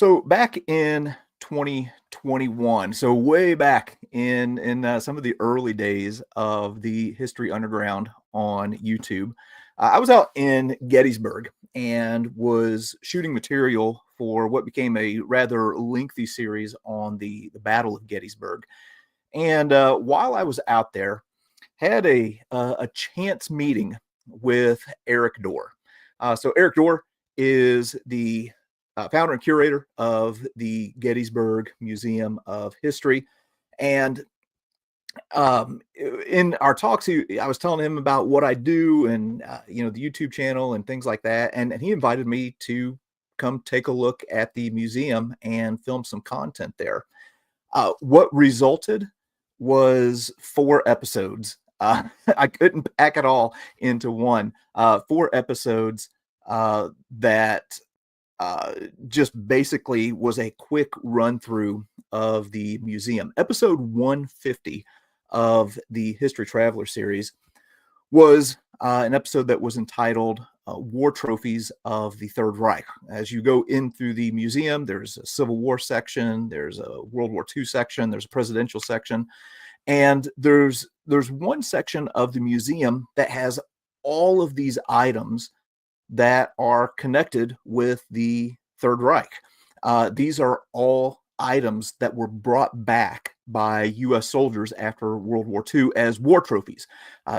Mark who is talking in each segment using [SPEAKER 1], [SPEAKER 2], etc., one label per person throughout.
[SPEAKER 1] So back in 2021, so way back in some of the early days of the History Underground on YouTube, I was out in Gettysburg and was shooting material for what became a rather lengthy series on the Battle of Gettysburg. And while I was out there, had a chance meeting with Erik Dorr. So Erik Dorr is the founder and curator of the Gettysburg Museum of History. And in our talks, I was telling him about what I do and, the YouTube channel and things like that. And he invited me to come take a look at the museum and film some content there. What resulted was 4 episodes. I couldn't pack it all into one. 4 episodes that just basically was a quick run through of the museum. Episode 150 of the History Traveler series was an episode that was entitled War Trophies of the Third Reich. As you go in through the museum, there's a Civil War section, there's a World War II section, there's a presidential section, and there's one section of the museum that has all of these items that are connected with the Third Reich. These are all items that were brought back by U.S. soldiers after World War II as war trophies.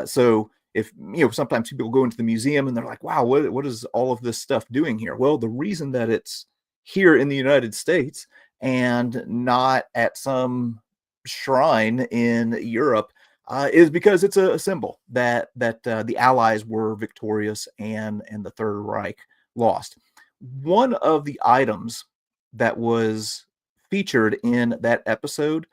[SPEAKER 1] So if, sometimes people go into the museum and they're like, wow, what is all of this stuff doing here? Well, the reason that it's here in the United States and not at some shrine in Europe is because it's a symbol that the Allies were victorious and the Third Reich lost. One of the items that was featured in that episode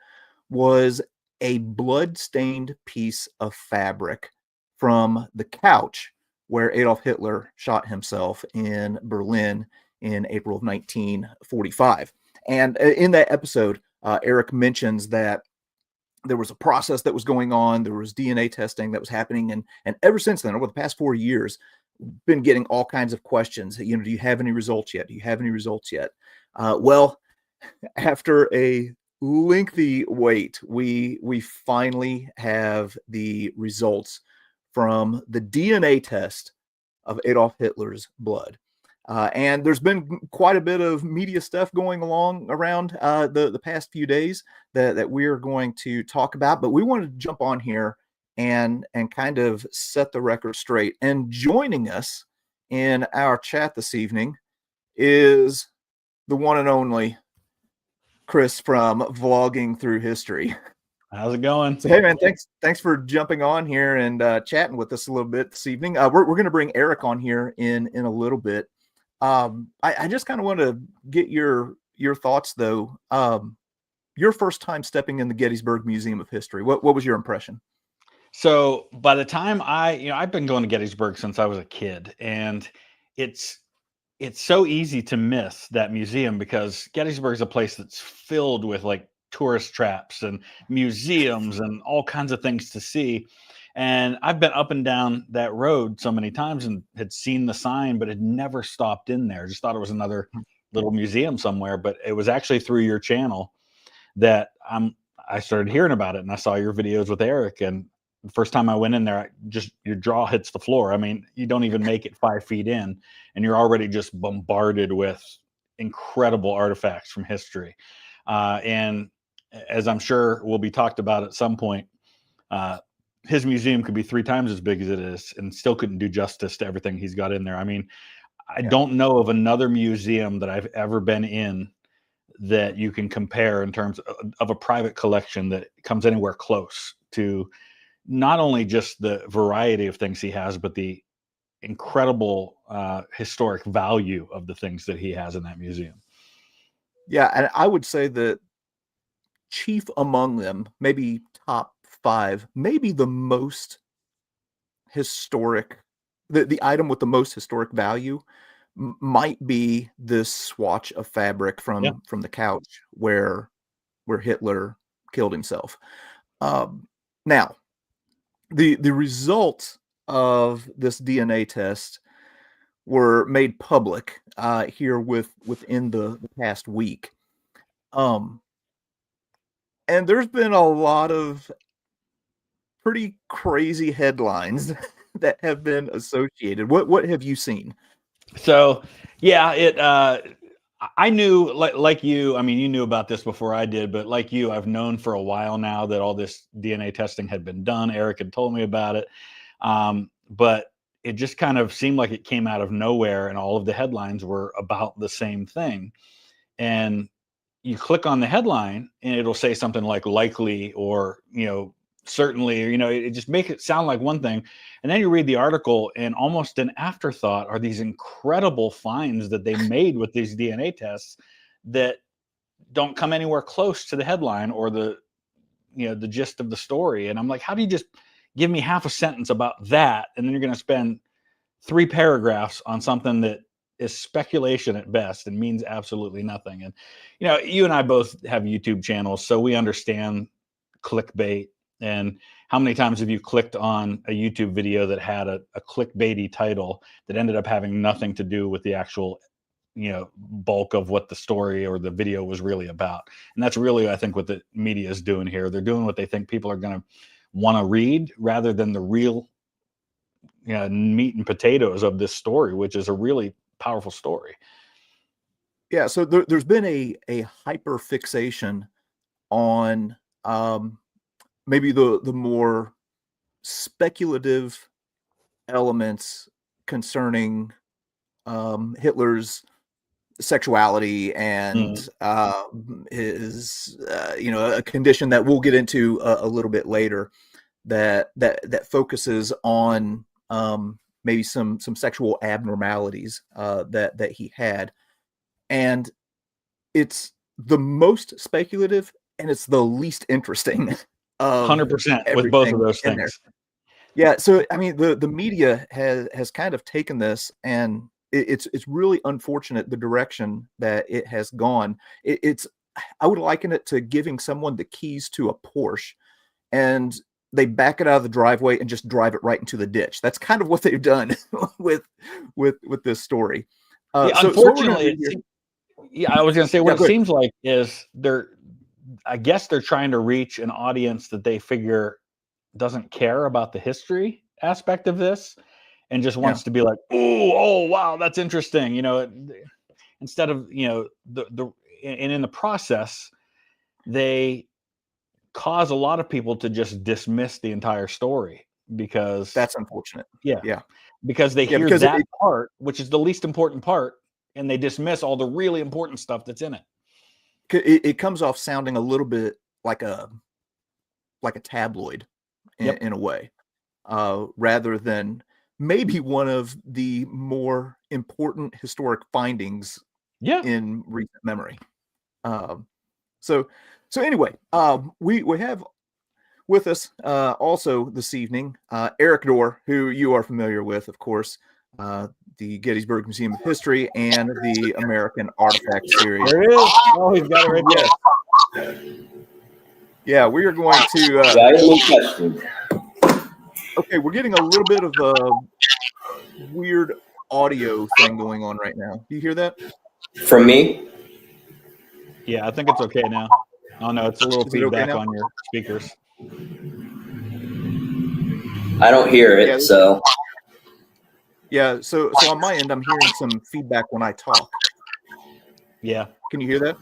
[SPEAKER 1] was a blood-stained piece of fabric from the couch where Adolf Hitler shot himself in Berlin in April of 1945. And in that episode, Erik mentions that there was a process that was going on. There was DNA testing that was happening. And ever since then, over the past 4 years, been getting all kinds of questions. Do you have any results yet? Do you have any results yet? Well, after a lengthy wait, we finally have the results from the DNA test of Adolf Hitler's blood. And there's been quite a bit of media stuff going along around the past few days that we're going to talk about. But we wanted to jump on here and kind of set the record straight. And joining us in our chat this evening is the one and only Chris from Vlogging Through History.
[SPEAKER 2] How's it going?
[SPEAKER 1] So, hey, man, thanks for jumping on here and chatting with us a little bit this evening. We're going to bring Erik on here in a little bit. I just kind of want to get your thoughts, though. Your first time stepping in the Gettysburg Museum of History, what was your impression?
[SPEAKER 2] So by the time I've been going to Gettysburg since I was a kid, and it's so easy to miss that museum because Gettysburg is a place that's filled with like tourist traps and museums and all kinds of things to see. And I've been up and down that road so many times and had seen the sign, but had never stopped in there. Just thought it was another little museum somewhere. But it was actually through your channel that I started hearing about it, and I saw your videos with Erik. And the first time I went in there, your jaw hits the floor. I mean, you don't even make it 5 feet in, and you're already just bombarded with incredible artifacts from history. And as I'm sure will be talked about at some point, his museum could be 3 times as big as it is and still couldn't do justice to everything he's got in there. I mean, I don't know of another museum that I've ever been in that you can compare in terms of a private collection that comes anywhere close to not only just the variety of things he has, but the incredible historic value of the things that he has in that museum.
[SPEAKER 1] Yeah, and I would say that chief among them, maybe top 5, maybe the most historic, the item with the most historic value might be this swatch of fabric from the couch where Hitler killed himself. Now, the result of this DNA test were made public here within the past week. And there's been a lot of pretty crazy headlines that have been associated. What have you seen?
[SPEAKER 2] So yeah, I knew, like you, I mean, you knew about this before I did, but like you, I've known for a while now that all this DNA testing had been done. Erik had told me about it. But it just kind of seemed like it came out of nowhere, and all of the headlines were about the same thing. And you click on the headline and it'll say something like likely, or, certainly, or, it just makes it sound like one thing. And then you read the article, and almost an afterthought are these incredible finds that they made with these DNA tests that don't come anywhere close to the headline or the gist of the story. And I'm like, how do you just give me half a sentence about that, and then you're going to spend 3 paragraphs on something that is speculation at best and means absolutely nothing? And you and I both have YouTube channels, so we understand clickbait. And how many times have you clicked on a YouTube video that had a clickbaity title that ended up having nothing to do with the actual bulk of what the story or the video was really about? And that's really, I think, what the media is doing here. They're doing what they think people are going to want to read, rather than the real meat and potatoes of this story, which is a really powerful story.
[SPEAKER 1] Yeah, so there's been a hyper fixation on maybe the more speculative elements concerning Hitler's sexuality and his a condition that we'll get into a little bit later, that focuses on maybe some sexual abnormalities that he had. And it's the most speculative, and it's the least interesting of
[SPEAKER 2] 100% with both of those things.
[SPEAKER 1] Yeah, so I mean, the media has kind of taken this, and it's really unfortunate the direction that it has gone. It's I would liken it to giving someone the keys to a Porsche, and they back it out of the driveway and just drive it right into the ditch. That's kind of what they've done with this story.
[SPEAKER 2] Unfortunately, I was going to say, what it seems like is I guess they're trying to reach an audience that they figure doesn't care about the history aspect of this, and just wants to be like, oh wow, that's interesting, instead of and in the process they cause a lot of people to just dismiss the entire story, because
[SPEAKER 1] that's unfortunate.
[SPEAKER 2] Because they hear that part, which is the least important part, and they dismiss all the really important stuff that's in it.
[SPEAKER 1] It comes off sounding a little bit like a tabloid in a way, rather than maybe one of the more important historic findings in recent memory. So anyway, we have with us also this evening Erik Dorr, who you are familiar with, of course, the Gettysburg Museum of History and the American Artifact series.
[SPEAKER 2] There it is. Oh, he's got it right there.
[SPEAKER 1] Yeah, we are going to. Okay, we're getting a little bit of a weird audio thing going on right now. Do you hear that?
[SPEAKER 3] From me?
[SPEAKER 2] Yeah, I think it's okay now. Oh no, it's a little feedback on your speakers.
[SPEAKER 3] I don't hear it, so.
[SPEAKER 1] Yeah, so on my end, I'm hearing some feedback when I talk.
[SPEAKER 2] Yeah.
[SPEAKER 1] Can you hear that?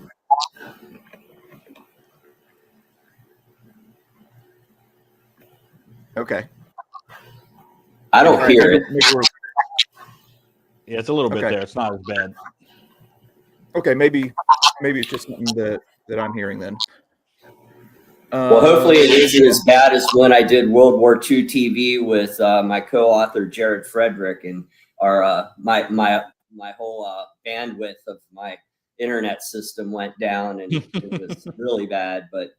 [SPEAKER 1] Okay.
[SPEAKER 3] I don't hear it.
[SPEAKER 2] Yeah, it's a little bit there. It's not as bad.
[SPEAKER 1] Okay, maybe it's just something that I'm hearing then.
[SPEAKER 3] Well, hopefully it isn't as bad as when I did World War II TV with my co-author Jared Frederick, and our my whole bandwidth of my internet system went down, and it was really bad. But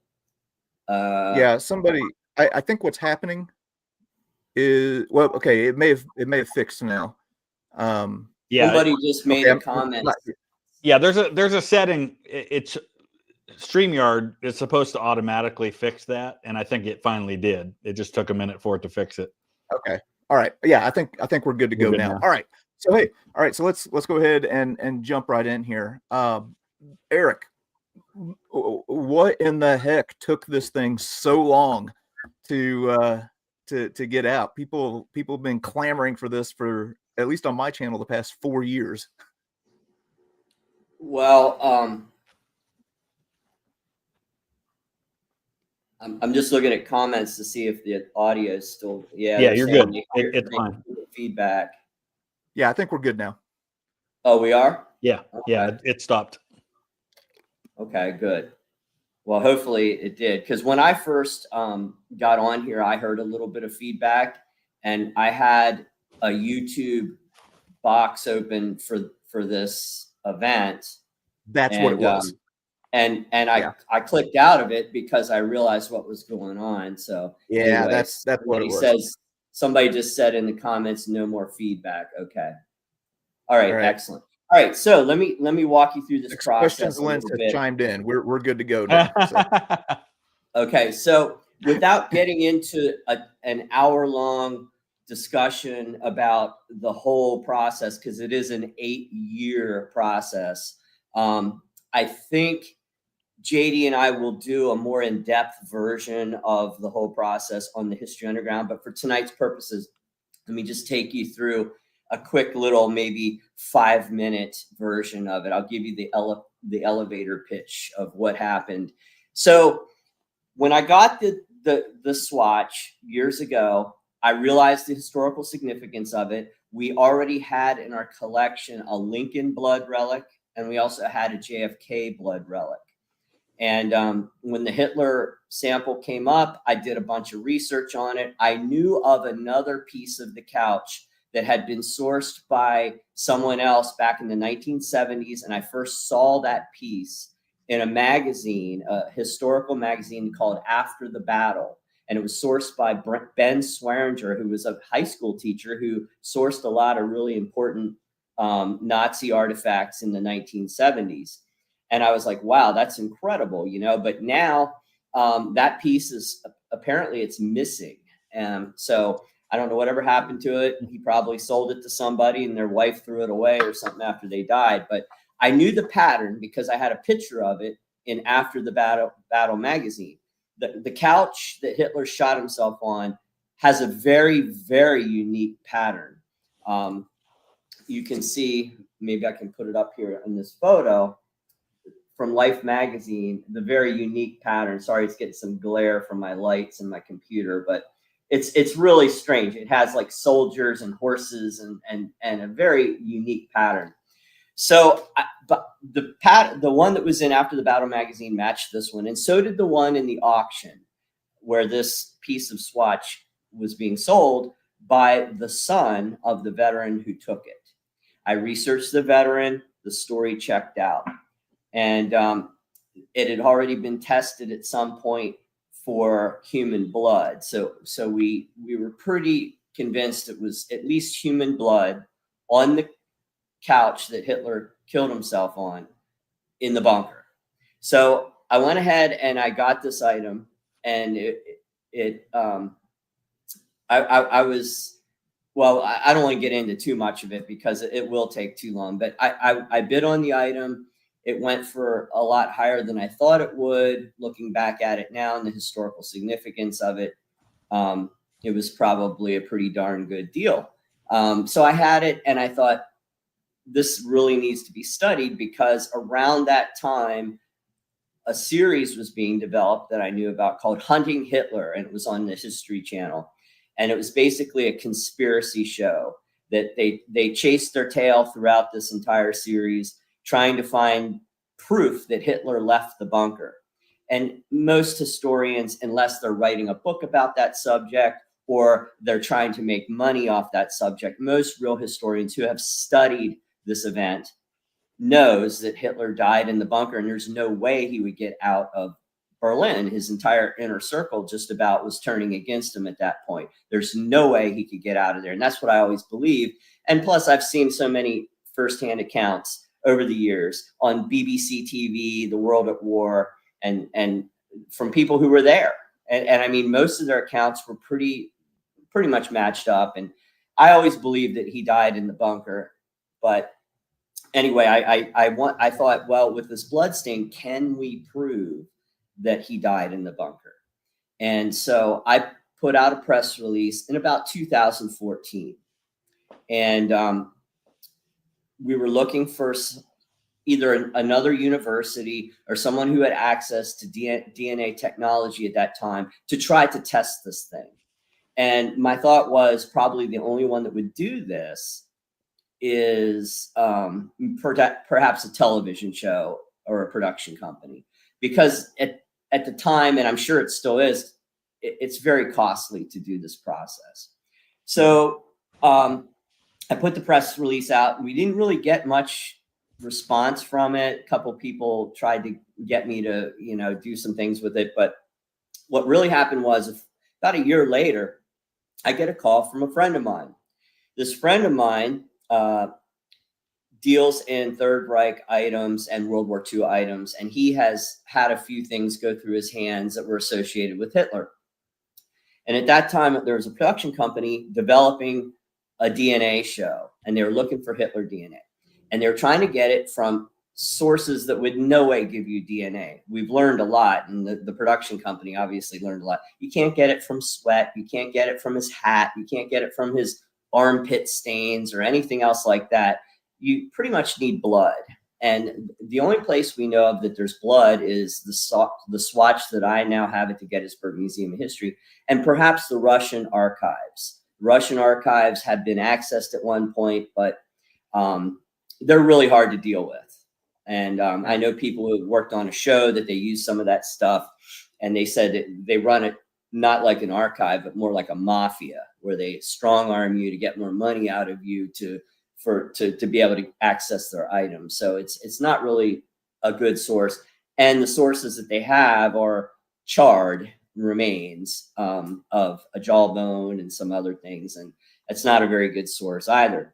[SPEAKER 1] yeah, somebody. I think what's happening is, well, okay, it may have fixed now.
[SPEAKER 3] Somebody just made a comment.
[SPEAKER 2] Yeah, there's a setting. It's StreamYard is supposed to automatically fix that, and I think it finally did. It just took a minute for it to fix it.
[SPEAKER 1] Okay. All right. Yeah, I think we're good to go now. All right. So hey, all right. So let's go ahead and jump right in here. Erik, what in the heck took this thing so long to get out? People have been clamoring for this for, at least on my channel, the past 4 years.
[SPEAKER 3] Well, I'm just looking at comments to see if the audio is still. Yeah,
[SPEAKER 2] Yeah, you're good. It's
[SPEAKER 3] they're
[SPEAKER 2] fine.
[SPEAKER 3] feedback.
[SPEAKER 1] Yeah, I think we're good now.
[SPEAKER 3] Oh, we are?
[SPEAKER 2] Yeah,
[SPEAKER 3] Okay.
[SPEAKER 2] yeah, it stopped.
[SPEAKER 3] Okay, good. Well, hopefully it did, because when I first got on here, I heard a little bit of feedback, and I had a YouTube box open for this event.
[SPEAKER 1] That's what it was.
[SPEAKER 3] And
[SPEAKER 1] Yeah.
[SPEAKER 3] I clicked out of it because I realized what was going on. So
[SPEAKER 1] Yeah,
[SPEAKER 3] anyways,
[SPEAKER 1] that's what it was.
[SPEAKER 3] says, somebody just said in the comments, no more feedback. Okay. All right. Excellent. All right. So let me walk you through this process a little bit.
[SPEAKER 1] Chimed in. We're good to go now. So.
[SPEAKER 3] Okay. So without getting into an hour-long discussion about the whole process, because it is an 8-year process, I think JD and I will do a more in-depth version of the whole process on the History Underground. But for tonight's purposes, let me just take you through a quick little, maybe 5-minute version of it. I'll give you the elevator pitch of what happened. So when I got the swatch years ago, I realized the historical significance of it. We already had in our collection a Lincoln blood relic, and we also had a JFK blood relic. And when the Hitler sample came up, I did a bunch of research on it. I knew of another piece of the couch that had been sourced by someone else back in the 1970s. And I first saw that piece in a magazine, a historical magazine called After the Battle. And it was sourced by Ben Swearinger, who was a high school teacher who sourced a lot of really important Nazi artifacts in the 1970s. And I was like, wow, that's incredible, but now that piece is apparently it's missing. So I don't know whatever happened to it. He probably sold it to somebody and their wife threw it away or something after they died. But I knew the pattern because I had a picture of it in After the Battle magazine. The couch that Hitler shot himself on has a very, very unique pattern. You can see, maybe I can put it up here in this photo from Life magazine, the very unique pattern. Sorry, it's getting some glare from my lights and my computer, but it's really strange. It has like soldiers and horses and a very unique pattern. So, but the one that was in After the Battle magazine matched this one, and so did the one in the auction where this piece of swatch was being sold by the son of the veteran who took it. I researched the veteran, the story checked out. And it had already been tested at some point for human blood. So we were pretty convinced it was at least human blood on the couch that Hitler killed himself on in the bunker. So I went ahead and I got this item, and I was, well, I don't want to get into too much of it because it will take too long, but I bid on the item. It went for a lot higher than I thought it would. Looking back at it now and the historical significance of it, it was probably a pretty darn good deal. So I had it and I thought, this really needs to be studied, because around that time, a series was being developed that I knew about called Hunting Hitler, and it was on the History Channel. And it was basically a conspiracy show that they chased their tail throughout this entire series, trying to find proof that Hitler left the bunker. And most historians, unless they're writing a book about that subject or they're trying to make money off that subject, most real historians who have studied this event knows that Hitler died in the bunker, and there's no way he would get out of Berlin. His entire inner circle just about was turning against him at that point. There's no way he could get out of there. And that's what I always believed. And plus, I've seen so many firsthand accounts over the years on BBC TV, The World at War, and from people who were there. And I mean, most of their accounts were pretty much matched up. And I always believed that he died in the bunker. But anyway, I thought, well, with this blood stain, can we prove that he died in the bunker? And so I put out a press release in about 2014. And we were looking for either another university or someone who had access to DNA technology at that time to try to test this thing. And my thought was probably the only one that would do this is perhaps a television show or a production company, because at the time, and I'm sure it still is, it's very costly to do this process. So I put the press release out. We didn't really get much response from it. A couple people tried to get me to, do some things with it. But what really happened was about a year later, I get a call from a friend of mine. This friend of mine deals in Third Reich items and World War II items, and he has had a few things go through his hands that were associated with Hitler. And at that time, there was a production company developing a DNA show, and they were looking for Hitler DNA. And they were trying to get it from sources that would no way give you DNA. We've learned a lot, and the production company obviously learned a lot. You can't get it from sweat. You can't get it from his hat. You can't get it from his armpit stains or anything else like that. You pretty much need blood. And the only place we know of that there's blood is the swatch that I now have at the Gettysburg Museum of History, and perhaps the Russian archives. Russian archives have been accessed at one point, but they're really hard to deal with. And I know people who have worked on a show that they use some of that stuff, and they said that they run it not like an archive, but more like a mafia, where they strong arm you to get more money out of you to be able to access their items. So it's not really a good source. And the sources that they have are charred remains of a jawbone and some other things, and it's not a very good source either.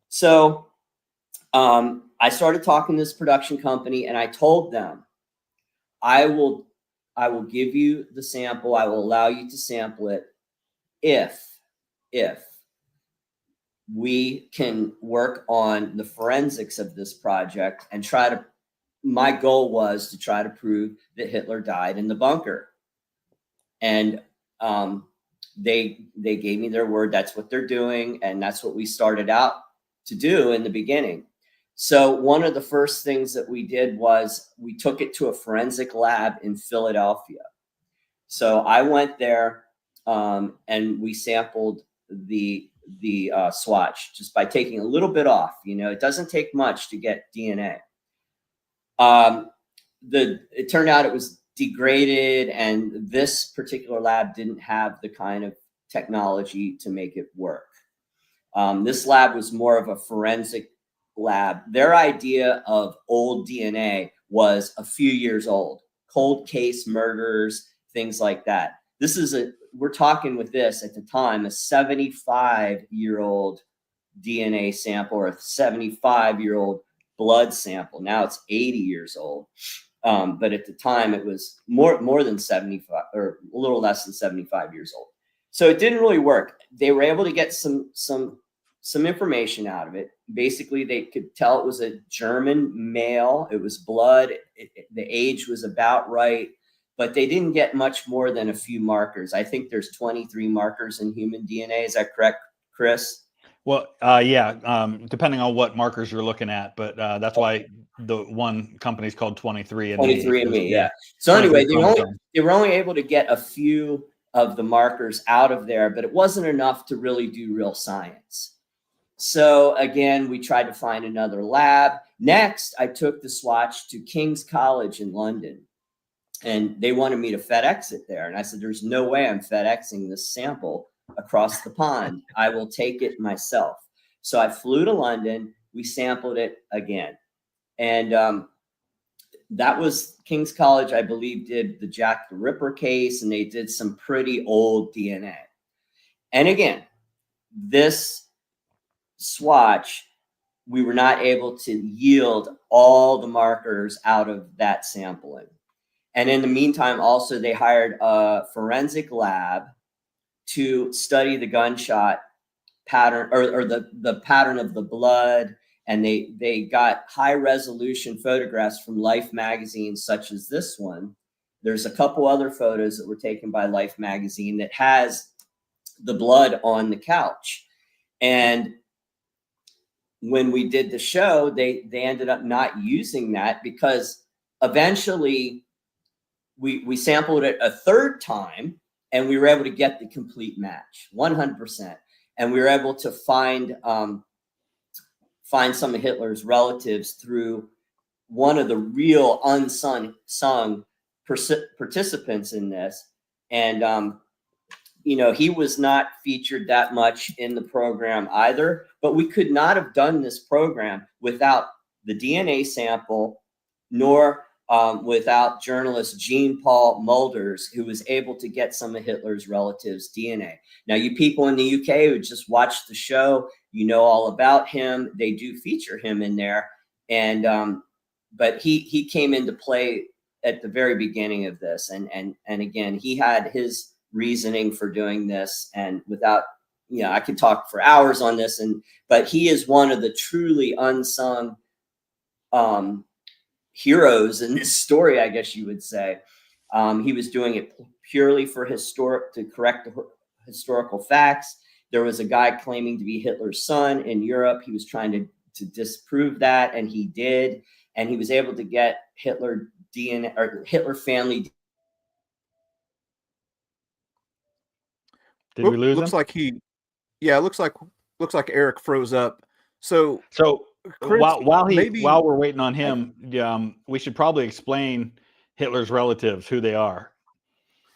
[SPEAKER 3] So I started talking to this production company, and I told them, I will give you the sample. I will allow you to sample it if we can work on the forensics of this project and my goal was to try to prove that Hitler died in the bunker. And they gave me their word. That's what they're doing. And that's what we started out to do in the beginning. So one of the first things that we did was we took it to a forensic lab in Philadelphia. So I went there and we sampled the swatch just by taking a little bit off. It doesn't take much to get DNA. It turned out it was degraded, and this particular lab didn't have the kind of technology to make it work. This lab was more of a forensic lab. Their idea of old DNA was a few years old, cold case murders, things like that. We're talking with this at the time, a 75-year-old DNA sample or a 75-year-old blood sample. Now it's 80 years old. But at the time it was more than 75 or a little less than 75 years old. So it didn't really work. They were able to get some information out of it. Basically, they could tell it was a German male. It was blood. The age was about right, but they didn't get much more than a few markers. I think there's 23 markers in human DNA. Is that correct, Chris?
[SPEAKER 2] Well, yeah, depending on what markers you're looking at, but that's why the one company's called 23andMe.
[SPEAKER 3] 23andMe, yeah. So anyway, they were only able to get a few of the markers out of there, but it wasn't enough to really do real science. So again, we tried to find another lab. Next, I took the swatch to King's College in London, and they wanted me to FedEx it there. And I said, there's no way I'm FedExing this sample across the pond. I will take it myself. So I flew to London. We sampled it again. And that was King's College, I believe, did the Jack the Ripper case, and they did some pretty old DNA. And again, this swatch, we were not able to yield all the markers out of that sampling. And in the meantime, also, they hired a forensic lab to study the gunshot pattern or the pattern of the blood. And they got high resolution photographs from Life magazine, such as this one. There's a couple other photos that were taken by Life magazine that has the blood on the couch. And when we did the show, they ended up not using that, because eventually we sampled it a third time and we were able to get the complete match, 100%. And we were able to find some of Hitler's relatives through one of the real unsung participants in this. And he was not featured that much in the program either, but we could not have done this program without the DNA sample, nor without journalist Jean-Paul Mulders, who was able to get some of Hitler's relatives' DNA. Now, you people in the UK who just watched the show, you know all about him. They do feature him in there. And but he came into play at the very beginning of this. And again, he had his reasoning for doing this, and without, I could talk for hours on this, but he is one of the truly unsung heroes in this story, I guess you would say. He was doing it purely for to correct the historical facts. There was a guy claiming to be Hitler's son in Europe. He was trying to disprove that, and he did, and he was able to get Hitler DNA or Hitler family.
[SPEAKER 2] Did we lose
[SPEAKER 1] looks
[SPEAKER 2] him?
[SPEAKER 1] like looks like Erik froze up. So Chris,
[SPEAKER 2] while we're waiting on him, we should probably explain Hitler's relatives, who they are.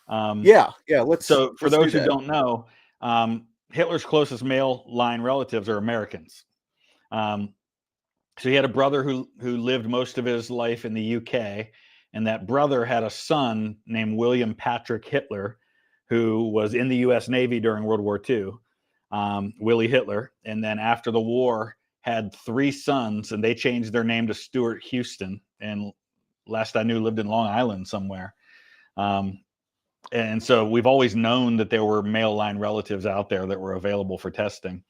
[SPEAKER 1] Let's.
[SPEAKER 2] So for those who don't know, Hitler's closest male line relatives are Americans. So he had a brother who lived most of his life in the UK, and that brother had a son named William Patrick Hitler, who was in the U.S. Navy during World War II, Willie Hitler. And then after the war, had 3 sons, and they changed their name to Stuart Houston. And last I knew, lived in Long Island somewhere. And so we've always known that there were male line relatives out there that were available for testing.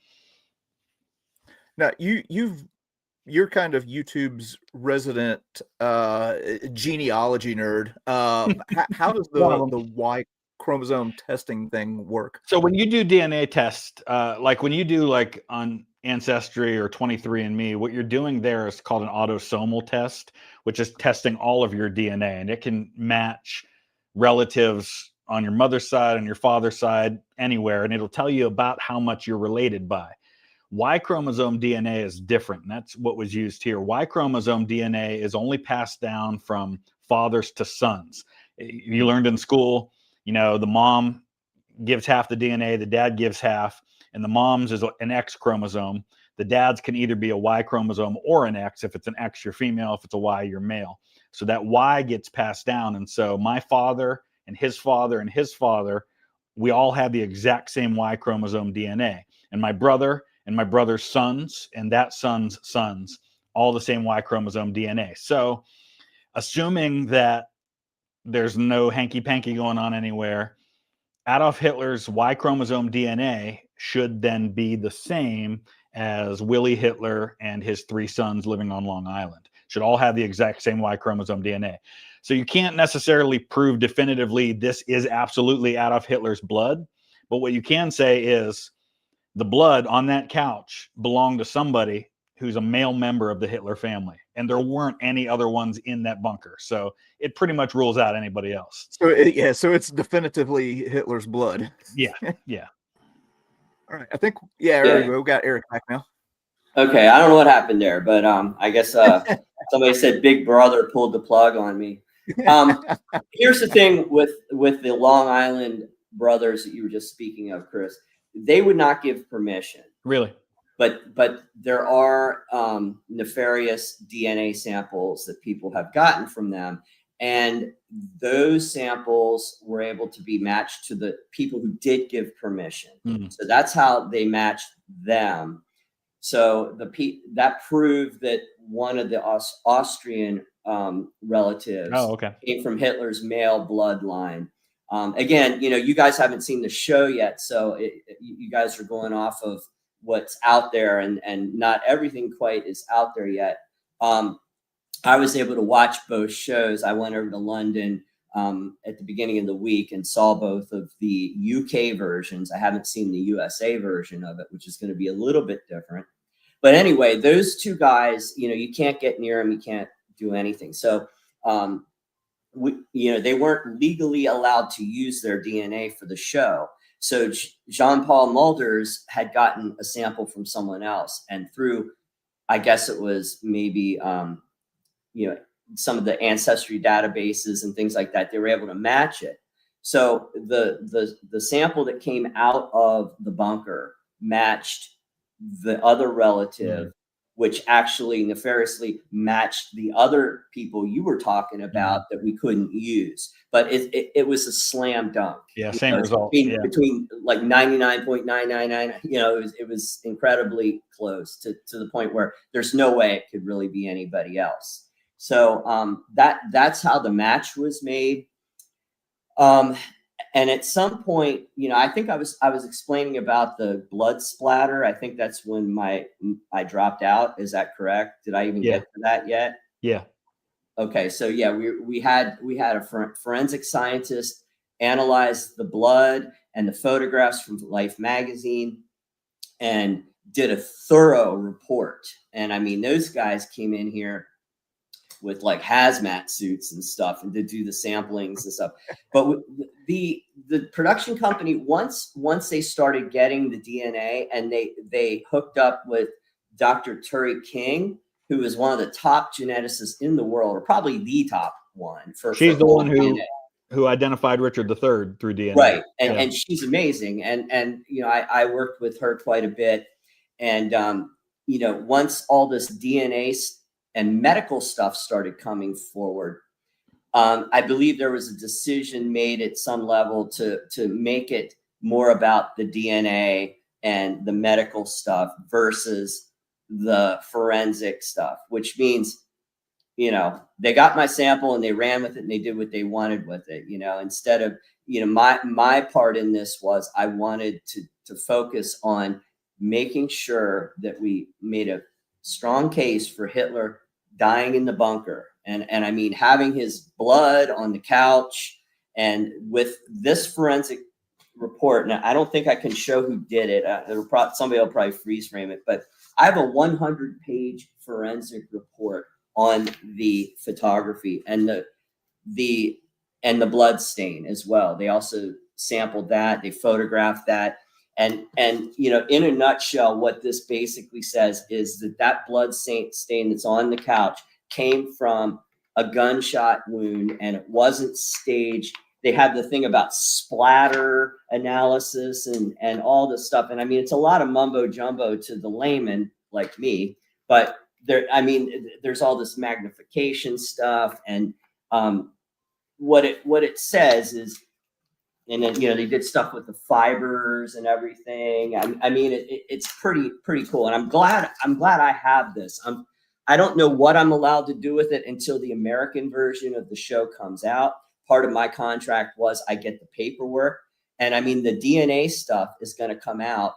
[SPEAKER 1] Now, you're kind of YouTube's resident genealogy nerd. How does the Y chromosome testing thing work?
[SPEAKER 2] So when you do DNA test, like when you do like on Ancestry or 23andMe, what you're doing there is called an autosomal test, which is testing all of your DNA, and it can match relatives on your mother's side, on your father's side, anywhere, and it'll tell you about how much you're related by. Y chromosome DNA is different, and that's what was used here. Y chromosome DNA is only passed down from fathers to sons. You learned in school, the mom gives half the DNA, the dad gives half, and the mom's is an X chromosome. The dad's can either be a Y chromosome or an X. If it's an X, you're female. If it's a Y, you're male. So that Y gets passed down. And so my father and his father and his father, we all have the exact same Y chromosome DNA. And my brother and my brother's sons and that son's sons, all the same Y chromosome DNA. So assuming that there's no hanky-panky going on anywhere, Adolf Hitler's Y chromosome DNA should then be the same as Willie Hitler and his 3 sons living on Long Island. Should all have the exact same Y chromosome DNA. So you can't necessarily prove definitively this is absolutely Adolf Hitler's blood, but what you can say is the blood on that couch belonged to somebody who's a male member of the Hitler family, and there weren't any other ones in that bunker. So it pretty much rules out anybody else.
[SPEAKER 1] So it's definitively Hitler's blood.
[SPEAKER 2] Yeah.
[SPEAKER 1] All right. I think, Erik, we've got Erik back now.
[SPEAKER 3] Okay. I don't know what happened there, but I guess somebody said Big Brother pulled the plug on me. Here's the thing with the Long Island brothers that you were just speaking of, Chris. They would not give permission.
[SPEAKER 2] Really?
[SPEAKER 3] But there are nefarious DNA samples that people have gotten from them. And those samples were able to be matched to the people who did give permission. Mm-hmm. So that's how they matched them. So that proved that one of the Austrian relatives came from Hitler's male bloodline. Again, you guys haven't seen the show yet, so you guys are going off of what's out there, and not everything quite is out there yet. I was able to watch both shows. I went over to London at the beginning of the week and saw both of the UK versions. I haven't seen the USA version of it, which is going to be a little bit different. But anyway, those two guys, you can't get near them. You can't do anything. So, they weren't legally allowed to use their DNA for the show. So Jean-Paul Mulders had gotten a sample from someone else, and through, I guess it was maybe, some of the ancestry databases and things like that, they were able to match it. So the sample that came out of the bunker matched the other relative, which actually nefariously matched the other people you were talking about that we couldn't use. But it was a slam dunk.
[SPEAKER 2] Yeah, same result.
[SPEAKER 3] Between like 99.999, it was incredibly close to the point where there's no way it could really be anybody else. So that's how the match was made. And at some point, I think I was explaining about the blood splatter. I think that's when I dropped out. Is that correct? Did I even get to that yet?
[SPEAKER 2] Yeah.
[SPEAKER 3] Okay. So yeah, we had a forensic scientist analyze the blood and the photographs from Life magazine and did a thorough report. And I mean, those guys came in here with like hazmat suits and stuff and to do the samplings and stuff. But the production company, once they started getting the DNA and they hooked up with Dr. Turi King, who is one of the top geneticists in the world, or probably the top one
[SPEAKER 2] she's the one who identified Richard III through DNA.
[SPEAKER 3] Right. And she's amazing. And I worked with her quite a bit. And once all this DNA and medical stuff started coming forward, I believe there was a decision made at some level to make it more about the DNA and the medical stuff versus the forensic stuff, which means, they got my sample and they ran with it and they did what they wanted with it, instead of, my part in this was I wanted to focus on making sure that we made a strong case for Hitler dying in the bunker. And I mean, having his blood on the couch, and with this forensic report, now I don't think I can show who did it. Somebody will probably freeze frame it, but I have a 100-page forensic report on the photography and the blood stain as well. They also sampled that, they photographed that. And in a nutshell, what this basically says is that blood stain that's on the couch came from a gunshot wound, and it wasn't staged. They have the thing about splatter analysis and all this stuff. And I mean, it's a lot of mumbo jumbo to the layman like me, but there's all this magnification stuff. And what it says is, and then, they did stuff with the fibers and everything. I mean, it's pretty cool. And I'm glad I have this. I don't know what I'm allowed to do with it until the American version of the show comes out. Part of my contract was I get the paperwork. And I mean, the DNA stuff is going to come out.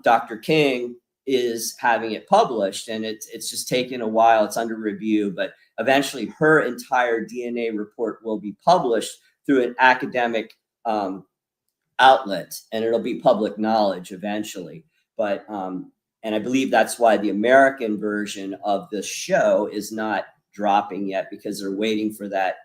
[SPEAKER 3] Dr. King is having it published, and it's just taken a while. It's under review, but eventually her entire DNA report will be published through an academic outlet, and it'll be public knowledge eventually. But and I believe that's why the American version of the show is not dropping yet, because they're waiting for that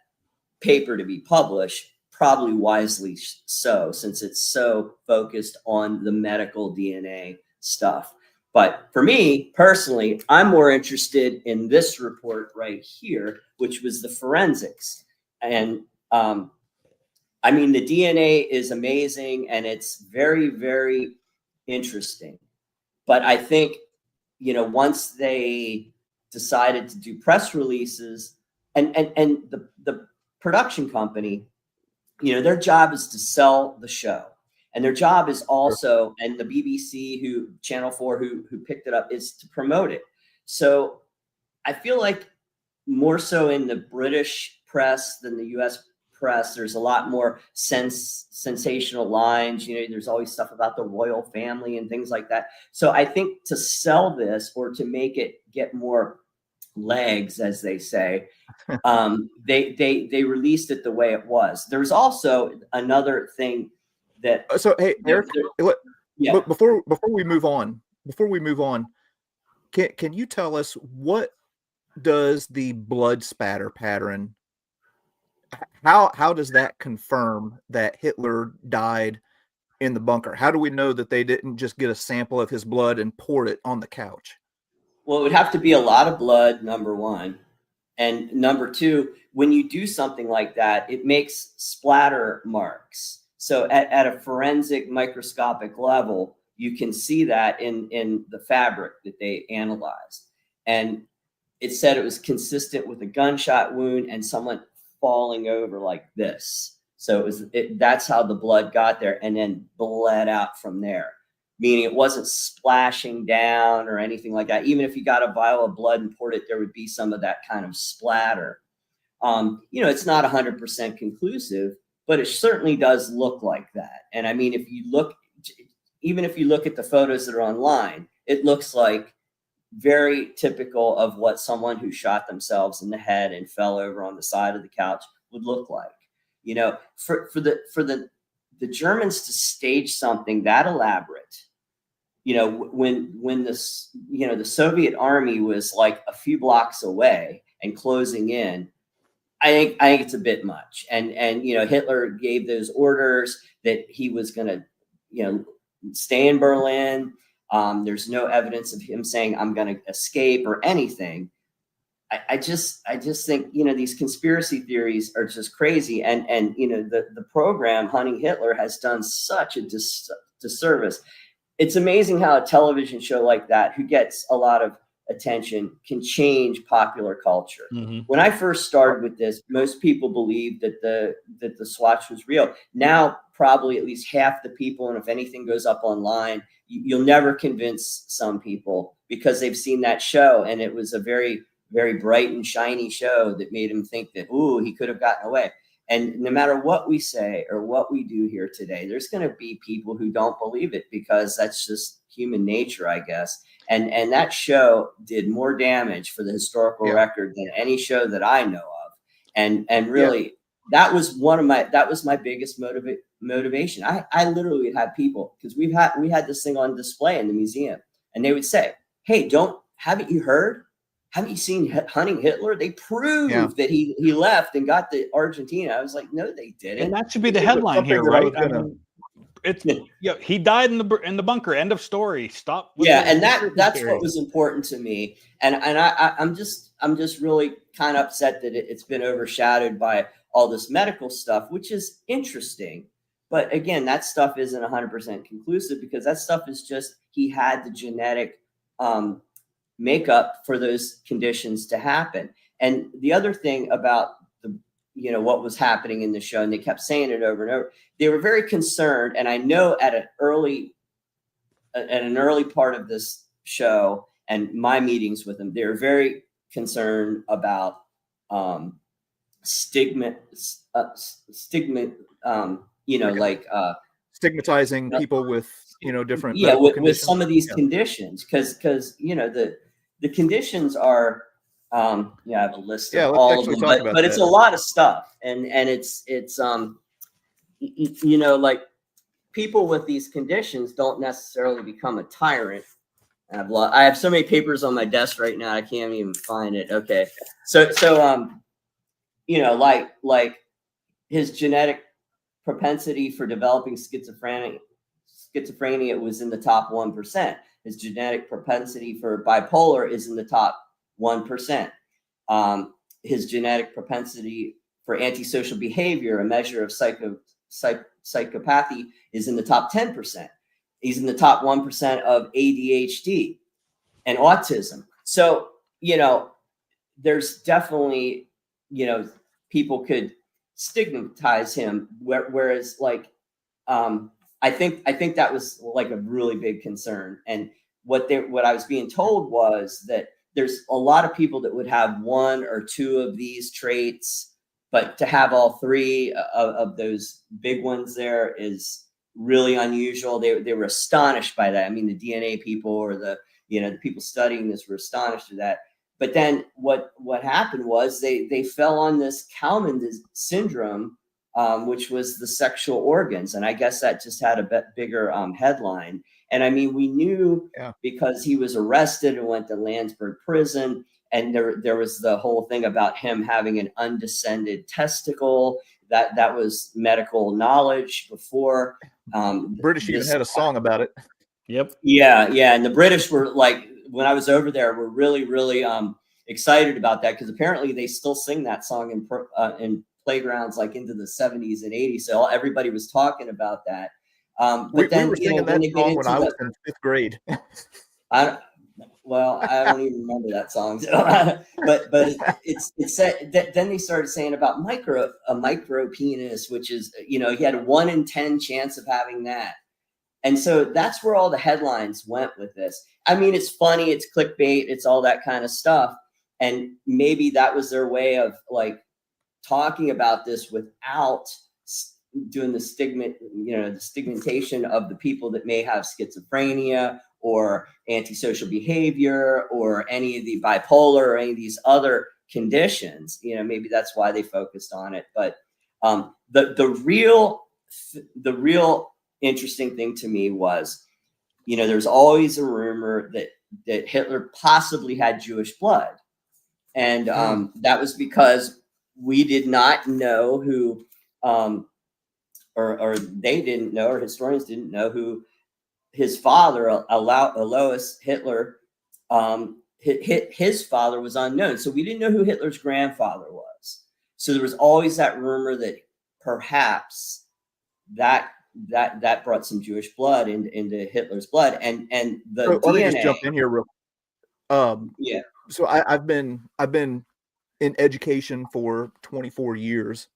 [SPEAKER 3] paper to be published, probably wisely so, since it's so focused on the medical DNA stuff. But for me personally, I'm more interested in this report right here, which was the forensics. And I mean, the DNA is amazing and it's very, very interesting. But I think, once they decided to do press releases, and the production company, their job is to sell the show. And their job is also, and the BBC, Channel 4, who picked it up, is to promote it. So I feel like more so in the British press than the US press. There's a lot more sensational lines. You know, there's always stuff about the royal family and things like that. So I think to sell this, or to make it get more legs, as they say, they released it the way it was. There's also another thing that.
[SPEAKER 1] So hey, Erik,
[SPEAKER 3] yeah.
[SPEAKER 1] before we move on, can you tell us, what does the blood spatter pattern, how does that confirm that Hitler died in the bunker? How do we know that they didn't just get a sample of his blood and poured it on the couch?
[SPEAKER 3] Well, it would have to be a lot of blood, number one. And number two, when you do something like that, it makes splatter marks. So at a forensic microscopic level, you can see that in the fabric that they analyzed. And it said it was consistent with a gunshot wound and someone falling over like this. So that's how the blood got there, and then bled out from there. Meaning it wasn't splashing down or anything like that. Even if you got a vial of blood and poured it, there would be some of that kind of splatter. You know, it's not 100% conclusive, but it certainly does look like that. And I mean, even if you look at the photos that are online, it looks like very typical of what someone who shot themselves in the head and fell over on the side of the couch would look like. You know, for the Germans to stage something that elaborate, you know, when this, you know, the Soviet army was like a few blocks away and closing in, I think it's a bit much. And you know, Hitler gave those orders that he was going to, you know, stay in Berlin. There's no evidence of him saying, I'm going to escape or anything. I just think, you know, these conspiracy theories are just crazy. And you know, the program Hunting Hitler has done such a disservice. It's amazing how a television show like that, who gets a lot of attention, can change popular culture. Mm-hmm. When I first started with this, most people believed that the Swatch was real. Now, probably at least half the people, and if anything goes up online, you'll never convince some people because they've seen that show, and it was a very, very bright and shiny show that made him think that, ooh, he could have gotten away. And no matter what we say or what we do here today, there's going to be people who don't believe it, because that's just human nature, I guess. And that show did more damage for the historical record than any show that I know of. And really, that was my biggest motivation. I literally would have people, because we had this thing on display in the museum, and they would say, hey, haven't you heard? Haven't you seen Hunting Hitler? They proved that he left and got to Argentina. I was like, no, they didn't.
[SPEAKER 2] And that should be the headline here, right? It's he died in the bunker. End of story. Stop.
[SPEAKER 3] And that's what was important to me. And I'm just really kind of upset that it's been overshadowed by all this medical stuff, which is interesting. But again, that stuff isn't 100% conclusive, because that stuff is just, he had the genetic makeup for those conditions to happen. And the other thing about what was happening in the show, and they kept saying it over and over, they were very concerned. And I know at an early part of this show and my meetings with them, they were very concerned about
[SPEAKER 1] stigmatizing people with different
[SPEAKER 3] with some of these conditions, because the conditions are I have a list of all of them, but it's a lot of stuff, and it's like, people with these conditions don't necessarily become a tyrant. I have so many papers on my desk right now, I can't even find it. Okay, so like his genetic propensity for developing schizophrenia was in the top 1%. His genetic propensity for bipolar is in the top 1%. His genetic propensity for antisocial behavior, a measure of psychopathy, is in the top 10%. He's in the top 1% of ADHD and autism. So, there's definitely, people could stigmatize him, whereas like, I think that was like a really big concern. And what I was being told was that there's a lot of people that would have one or two of these traits, but to have all three of those big ones there is really unusual. They were astonished by that. I mean, the DNA people or the people studying this were astonished at that. But then what happened was they fell on this Kalman syndrome, which was the sexual organs. And I guess that just had a bigger headline. And I mean, we knew because he was arrested and went to Landsberg prison. And there was the whole thing about him having an undescended testicle. That was medical knowledge before.
[SPEAKER 1] British even had a song about it.
[SPEAKER 2] Yep.
[SPEAKER 3] Yeah. And the British were like, when I was over there, were really, really excited about that, because apparently they still sing that song in playgrounds like into the 70s and 80s. So everybody was talking about that. But then
[SPEAKER 1] we were singing that song when I was in 5th grade.
[SPEAKER 3] I don't even remember that song. but it's said that then they started saying about a micro penis, which is, he had a 1 in 10 chance of having that. And so that's where all the headlines went with this. I mean, it's funny, it's clickbait, it's all that kind of stuff. And maybe that was their way of like talking about this without doing the stigmatization of the people that may have schizophrenia or antisocial behavior or any of the bipolar or any of these other conditions. Maybe that's why they focused on it. But the real interesting thing to me was, there's always a rumor that Hitler possibly had Jewish blood. And that was because we did not know who, or they didn't know, or historians didn't know who his father, Alois Hitler, his father was unknown. So we didn't know who Hitler's grandfather was. So there was always that rumor that perhaps that brought some Jewish blood into Hitler's blood, and the DNA.
[SPEAKER 1] Let me just jump in here real. So I've been in education for 24 years,